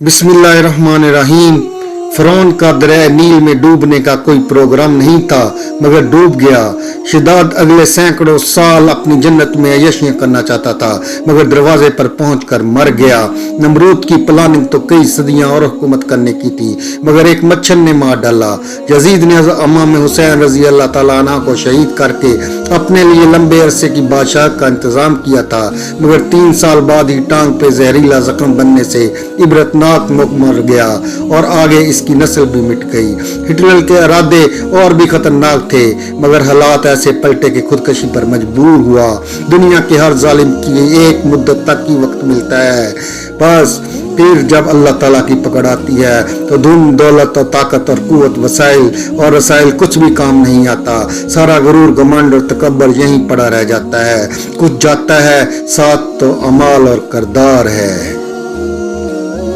बिस्मिल्लाहिर्रहमानिर्रहीम। फ़िरौन का दरिया नील में डूबने का कोई प्रोग्राम नहीं था, मगर डूब गया। शिदाद अगले सैकड़ों साल अपनी जन्नत में अय्याशियां करना चाहता था, मगर दरवाजे पर पहुंचकर मर गया। नमरूद की प्लानिंग तो कई सदियां और हुकूमत करने की थी, मगर एक मच्छर ने मार डाला। यजीद ने इमाम हुसैन रजी अल्लाह तआला अन्हु को शहीद करके अपने लिए लंबे अरसे की बादशाह का इंतजाम किया था, मगर 3 साल बाद ही टांग पे जहरीला जख्म बनने से इबरतनाक मर गया और आगे इसकी नस्ल भी मिट गई। हिटलर के इरादे और भी खतरनाक थे, मगर हालात ऐसे पलटे कि खुदकशी पर मजबूर हुआ। दुनिया के हर जालिम की एक मुद्दत तक ही वक्त मिलता है, बस फिर जब अल्लाह ताला की पकड़ आती है तो धन दौलत और ताकत और कुव्वत वसाइल और रसाइल कुछ भी काम नहीं आता। सारा गुरूर घमंड और तकब्बर यहीं पड़ा रह जाता है। कुछ जाता है साथ तो अमाल और करदार है।